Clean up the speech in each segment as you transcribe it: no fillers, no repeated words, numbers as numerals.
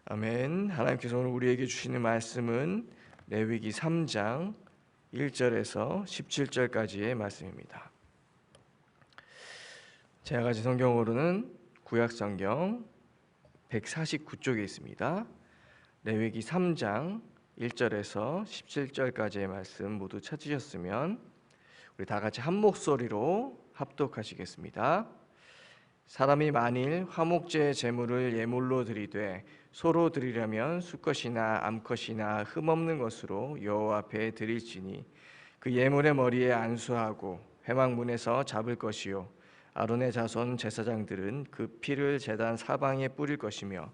아멘. 하나님께서 오늘 우리에게 주시는 말씀은 레위기 3장 1절에서 17절까지의 말씀입니다. 제가 가진 성경으로는 구약성경 149쪽에 있습니다. 레위기 3장 1절에서 17절까지의 말씀 모두 찾으셨으면 우리 다 같이 한 목소리로 합독하시겠습니다. 사람이 만일 화목제의 제물을 예물로 드리되 소로 드리려면 수컷이나 암컷이나 흠없는 것으로 여호와 앞에 드릴지니 그 예물의 머리에 안수하고 회막문에서 잡을 것이요 아론의 자손 제사장들은 그 피를 제단 사방에 뿌릴 것이며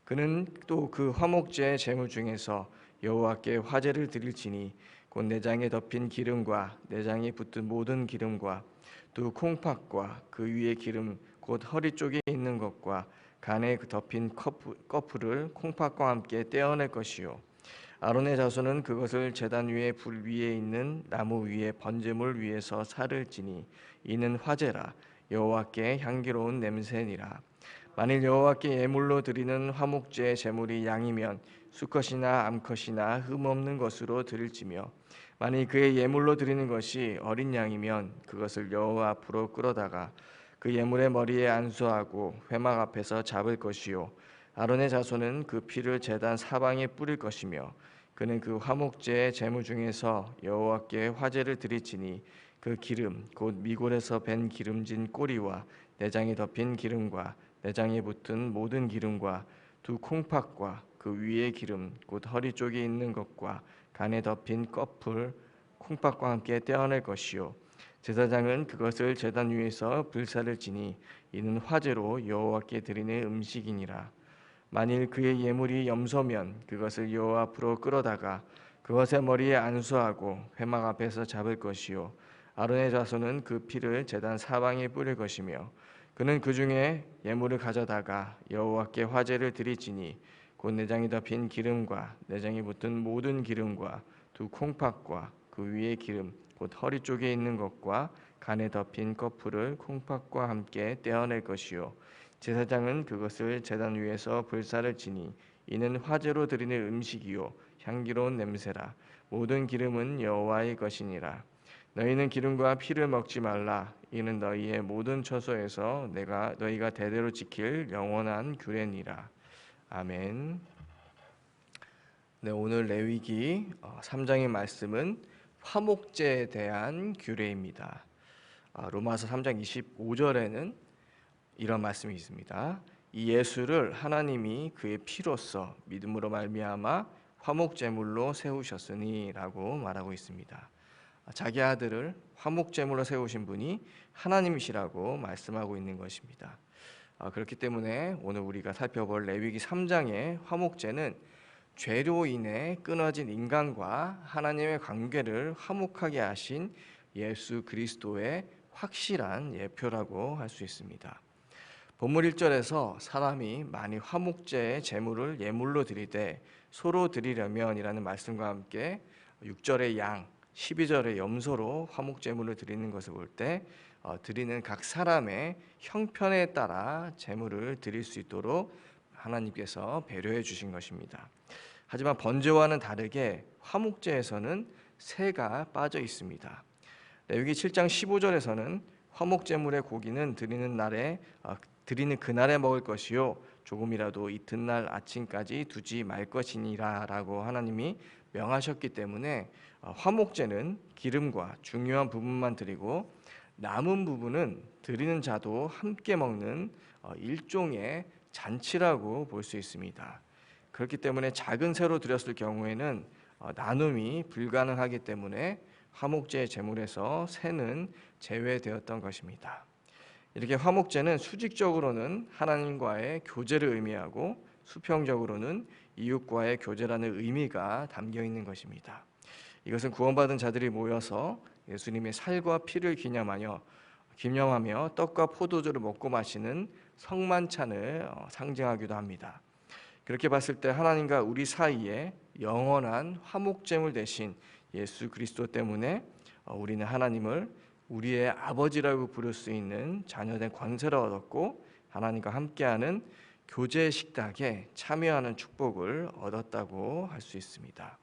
그는 또 그 화목제의 제물 중에서 여호와께 화제를 드릴지니 곧 내장에 덮인 기름과 내장에 붙은 모든 기름과 두 콩팥과 그 위에 기름 곧 허리 쪽에 있는 것과 간에 덮인 커프를 콩팥과 함께 떼어낼 것이요 아론의 자손은 그것을 제단 위에 불 위에 있는 나무 위에 번제물 위에서 살을 지니 이는 화제라 여호와께 향기로운 냄새니라. 만일 여호와께 예물로 드리는 화목제의 제물이 양이면 수컷이나 암컷이나 흠없는 것으로 드릴지며 만일 그의 예물로 드리는 것이 어린 양이면 그것을 여호와 앞으로 끌어다가 그 예물의 머리에 안수하고 회막 앞에서 잡을 것이요 아론의 자손은 그 피를 제단 사방에 뿌릴 것이며 그는 그 화목제의 제물 중에서 여호와께 화제를 드릴지니 그 기름 곧 미골에서 밴 기름진 꼬리와 내장에 덮인 기름과 내장에 붙은 모든 기름과 두 콩팥과 그 위에 기름 곧 허리 쪽에 있는 것과 간에 덮인 꺼풀 콩팥과 함께 떼어낼 것이요 제사장은 그것을 제단 위에서 불사를 지니 이는 화제로 여호와께 드리는 음식이니라. 만일 그의 예물이 염소면 그것을 여호와 앞으로 끌어다가 그것의 머리에 안수하고 회막 앞에서 잡을 것이요 아론의 자손은 그 피를 제단 사방에 뿌릴 것이며 그는 그 중에 예물을 가져다가 여호와께 화제를 드릴지니 곧 내장이 덮인 기름과 내장이 붙은 모든 기름과 두 콩팥과 그 위에 기름 곧 허리 쪽에 있는 것과 간에 덮인 커프를 콩팥과 함께 떼어낼 것이요 제사장은 그것을 제단 위에서 불사를 지니 이는 화제로 드리는 음식이요 향기로운 냄새라. 모든 기름은 여호와의 것이니라. 너희는 기름과 피를 먹지 말라. 이는 너희의 모든 처소에서 너희가 대대로 지킬 영원한 규례니라. 아멘. 네, 오늘 레위기 3장의 말씀은 화목제에 대한 규례입니다. 로마서 3장 25절에는 이런 말씀이 있습니다. 이 예수를 하나님이 그의 피로써 믿음으로 말미암아 화목제물로 세우셨으니라고 말하고 있습니다. 자기 아들을 화목제물로 세우신 분이 하나님이시라고 말씀하고 있는 것입니다. 그렇기 때문에 오늘 우리가 살펴볼 레위기 3장의 화목제는 죄로 인해 끊어진 인간과 하나님의 관계를 화목하게 하신 예수 그리스도의 확실한 예표라고 할 수 있습니다. 본문 1절에서 사람이 만일 화목제의 제물을 예물로 드리되 소로 드리려면 이라는 말씀과 함께 6절의 양, 12절의 염소로 화목제물을 드리는 것을 볼 때 드리는 각 사람의 형편에 따라 제물을 드릴 수 있도록 하나님께서 배려해 주신 것입니다. 하지만 번제와는 다르게 화목제에서는 새가 빠져 있습니다. 레위기 7장 15절에서는 화목제물의 고기는 드리는 그날에 먹을 것이요 조금이라도 이튿날 아침까지 두지 말 것이니라 라고 하나님이 명하셨기 때문에 화목제는 기름과 중요한 부분만 드리고 남은 부분은 드리는 자도 함께 먹는 일종의 잔치라고 볼 수 있습니다. 그렇기 때문에 작은 새로 드렸을 경우에는 나눔이 불가능하기 때문에 화목제의 제물에서 새는 제외되었던 것입니다. 이렇게 화목제는 수직적으로는 하나님과의 교제를 의미하고 수평적으로는 이웃과의 교제라는 의미가 담겨 있는 것입니다. 이것은 구원받은 자들이 모여서 예수님의 살과 피를 기념하며 떡과 포도주를 먹고 마시는 성만찬을 상징하기도 합니다. 그렇게 봤을 때 하나님과 우리 사이에 영원한 화목제물 대신 예수 그리스도 때문에 우리는 하나님을 우리의 아버지라고 부를 수 있는 자녀된 권세를 얻었고 하나님과 함께하는 교제 식탁에 참여하는 축복을 얻었다고 할 수 있습니다.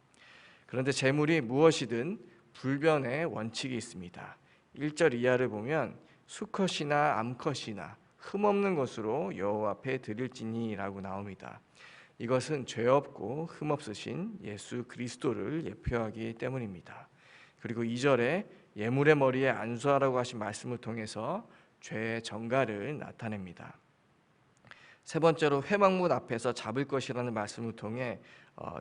그런데 제물이 무엇이든 불변의 원칙이 있습니다. 1절 이하를 보면 수컷이나 암컷이나 흠없는 것으로 여호와 앞에 드릴지니라고 나옵니다. 이것은 죄 없고 흠 없으신 예수 그리스도를 예표하기 때문입니다. 그리고 2절에 예물의 머리에 안수하라고 하신 말씀을 통해서 죄의 정가를 나타냅니다. 세 번째로 회막문 앞에서 잡을 것이라는 말씀을 통해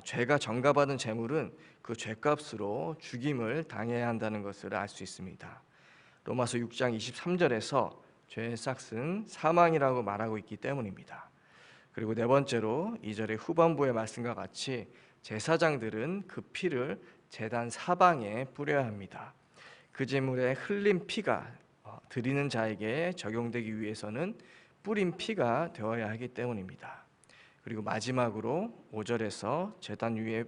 죄가 정가받은 제물은 그 죄값으로 죽임을 당해야 한다는 것을 알 수 있습니다. 로마서 6장 23절에서 죄의 삭은 사망이라고 말하고 있기 때문입니다. 그리고 네 번째로 2절의 후반부의 말씀과 같이 제사장들은 그 피를 제단 사방에 뿌려야 합니다. 그 제물에 흘린 피가 드리는 자에게 적용되기 위해서는 뿌린 피가 되어야 하기 때문입니다. 그리고 마지막으로 5절에서 제단 위에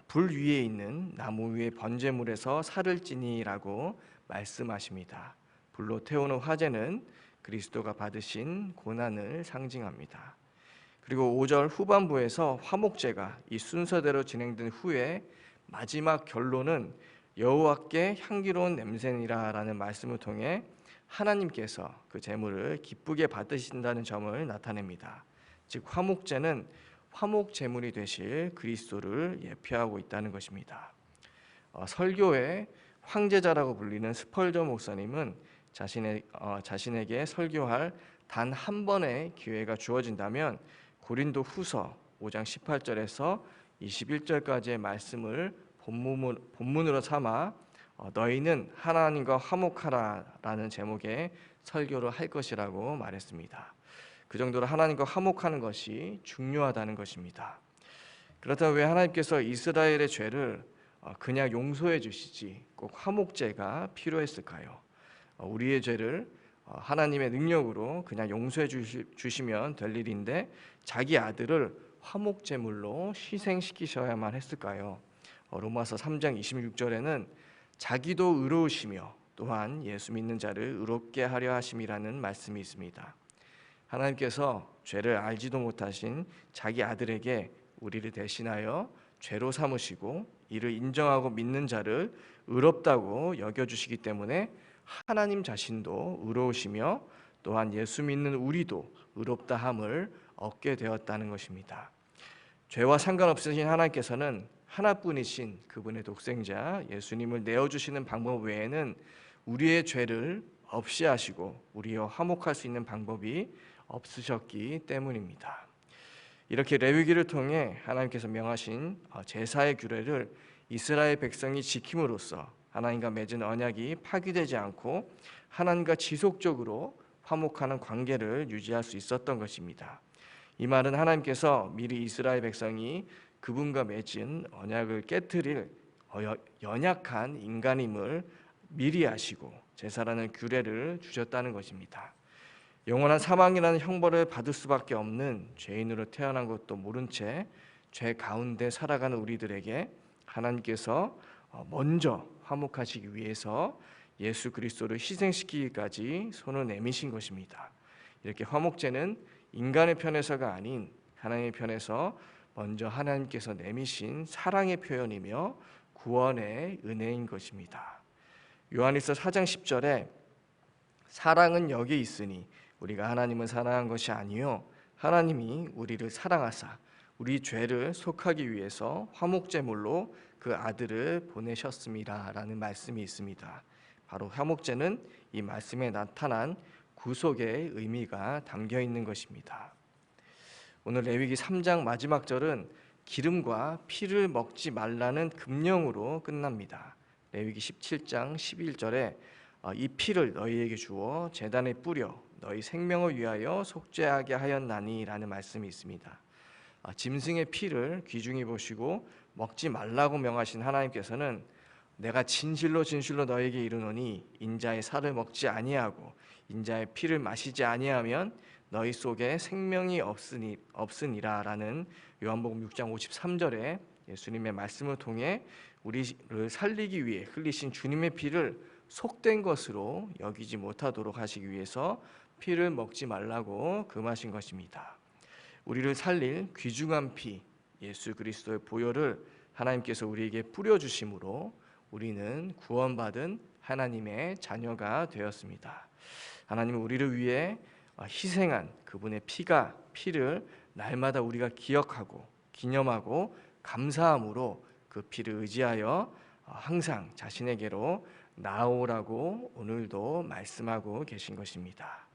불 위에 있는 나무 위에 번제물에서 살을 찌니라고 말씀하십니다. 불로 태우는 화제는 그리스도가 받으신 고난을 상징합니다. 그리고 5절 후반부에서 화목제가 이 순서대로 진행된 후에 마지막 결론은 여호와께 향기로운 냄새니라라는 말씀을 통해 하나님께서 그 제물을 기쁘게 받으신다는 점을 나타냅니다. 즉 화목제는 화목제물이 되실 그리스도를 예표하고 있다는 것입니다. 설교의 황제자라고 불리는 스펄전 목사님은 자신에게 설교할 단 한 번의 기회가 주어진다면 고린도 후서 5장 18절에서 21절까지의 말씀을 본문으로 삼아 너희는 하나님과 화목하라라는 제목의 설교를 할 것이라고 말했습니다. 그 정도로 하나님과 화목하는 것이 중요하다는 것입니다. 그렇다면 왜 하나님께서 이스라엘의 죄를 그냥 용서해 주시지 꼭 화목제가 필요했을까요? 우리의 죄를 하나님의 능력으로 그냥 용서해 주시면 될 일인데 자기 아들을 화목제물로 희생시키셔야만 했을까요? 로마서 3장 26절에는 자기도 의로우시며 또한 예수 믿는 자를 의롭게 하려 하심이라는 말씀이 있습니다. 하나님께서 죄를 알지도 못하신 자기 아들에게 우리를 대신하여 죄로 삼으시고 이를 인정하고 믿는 자를 의롭다고 여겨주시기 때문에 하나님 자신도 의로우시며 또한 예수 믿는 우리도 의롭다 함을 얻게 되었다는 것입니다. 죄와 상관없으신 하나님께서는 하나뿐이신 그분의 독생자 예수님을 내어주시는 방법 외에는 우리의 죄를 없이 하시고 우리와 화목할 수 있는 방법이 없으셨기 때문입니다. 이렇게 레위기를 통해 하나님께서 명하신 제사의 규례를 이스라엘 백성이 지킴으로써 하나님과 맺은 언약이 파기되지 않고 하나님과 지속적으로 화목하는 관계를 유지할 수 있었던 것입니다. 이 말은 하나님께서 미리 이스라엘 백성이 그분과 맺은 언약을 깨트릴 연약한 인간임을 미리 아시고 제사라는 규례를 주셨다는 것입니다. 영원한 사망이라는 형벌을 받을 수밖에 없는 죄인으로 태어난 것도 모른 채 죄 가운데 살아가는 우리들에게 하나님께서 먼저 화목하시기 위해서 예수 그리스도를 희생시키기까지 손을 내미신 것입니다. 이렇게 화목제는 인간의 편에서가 아닌 하나님의 편에서 먼저 하나님께서 내미신 사랑의 표현이며 구원의 은혜인 것입니다. 요한일서 4장 10절에 사랑은 여기 있으니 우리가 하나님을 사랑한 것이 아니요 하나님이 우리를 사랑하사 우리 죄를 속하기 위해서 화목제물로 그 아들을 보내셨습니다라는 말씀이 있습니다. 바로 화목제는 이 말씀에 나타난 구속의 의미가 담겨 있는 것입니다. 오늘 레위기 3장 마지막 절은 기름과 피를 먹지 말라는 금령으로 끝납니다. 레위기 17장 11절에 이 피를 너희에게 주어 제단에 뿌려 너희 생명을 위하여 속죄하게 하였나니라는 말씀이 있습니다. 짐승의 피를 귀중히 보시고 먹지 말라고 명하신 하나님께서는 내가 진실로 진실로 너에게 이르노니 인자의 살을 먹지 아니하고 인자의 피를 마시지 아니하면 너희 속에 생명이 없으니라라는 요한복음 6장 53절에 예수님의 말씀을 통해 우리를 살리기 위해 흘리신 주님의 피를 속된 것으로 여기지 못하도록 하시기 위해서 피를 먹지 말라고 금하신 것입니다. 우리를 살릴 귀중한 피 예수 그리스도의 보혈을 하나님께서 우리에게 뿌려 주심으로 우리는 구원받은 하나님의 자녀가 되었습니다. 하나님은 우리를 위해 희생한 그분의 피를 날마다 우리가 기억하고 기념하고 감사함으로 그 피를 의지하여 항상 자신에게로 나오라고 오늘도 말씀하고 계신 것입니다.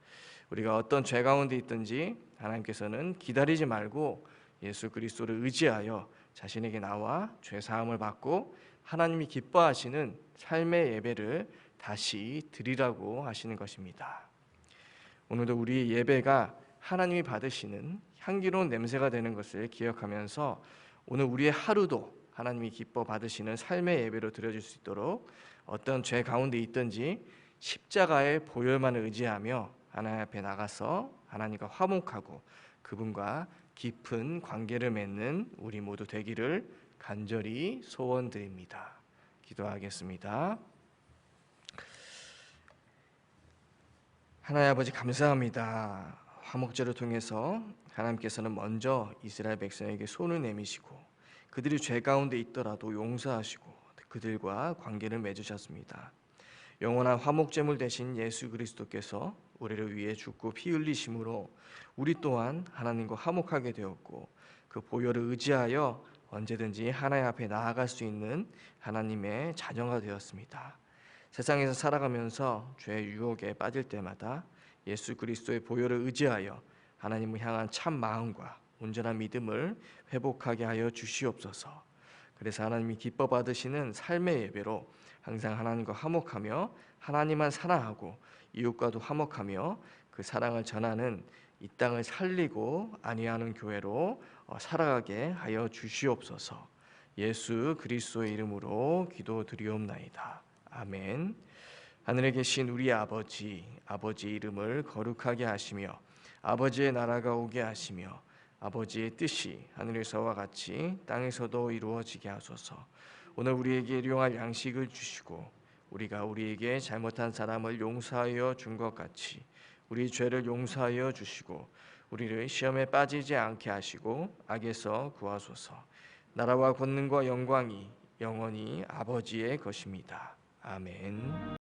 우리가 어떤 죄 가운데 있든지 하나님께서는 기다리지 말고 예수 그리스도를 의지하여 자신에게 나와 죄 사함을 받고 하나님이 기뻐하시는 삶의 예배를 다시 드리라고 하시는 것입니다. 오늘도 우리의 예배가 하나님이 받으시는 향기로운 냄새가 되는 것을 기억하면서 오늘 우리의 하루도 하나님이 기뻐 받으시는 삶의 예배로 드려질 수 있도록 어떤 죄 가운데 있든지 십자가의 보혈만을 의지하며 하나님 앞에 나가서 하나님과 화목하고 그분과 깊은 관계를 맺는 우리 모두 되기를 간절히 소원드립니다. 기도하겠습니다. 하나님 아버지 감사합니다. 화목제를 통해서 하나님께서는 먼저 이스라엘 백성에게 손을 내미시고 그들이 죄 가운데 있더라도 용서하시고 그들과 관계를 맺으셨습니다. 영원한 화목제물 되신 예수 그리스도께서 우리를 위해 죽고 피 흘리심으로 우리 또한 하나님과 화목하게 되었고 그 보혈을 의지하여 언제든지 하나님 앞에 나아갈 수 있는 하나님의 자녀가 되었습니다. 세상에서 살아가면서 죄의 유혹에 빠질 때마다 예수 그리스도의 보혈을 의지하여 하나님을 향한 참 마음과 온전한 믿음을 회복하게 하여 주시옵소서. 그래서 하나님이 기뻐 받으시는 삶의 예배로 항상 하나님과 화목하며 하나님만 사랑하고 이웃과도 화목하며 그 사랑을 전하는 이 땅을 살리고 안위하는 교회로 살아가게 하여 주시옵소서. 예수 그리스도의 이름으로 기도드리옵나이다. 아멘. 하늘에 계신 우리 아버지 이름을 거룩하게 하시며 아버지의 나라가 오게 하시며 아버지의 뜻이 하늘에서와 같이 땅에서도 이루어지게 하소서. 오늘 우리에게 일용할 양식을 주시고 우리가 우리에게 잘못한 사람을 용서하여 준 것 같이 우리 죄를 용서하여 주시고 우리를 시험에 빠지지 않게 하시고 악에서 구하소서. 나라와 권능과 영광이 영원히 아버지의 것입니다. 아멘.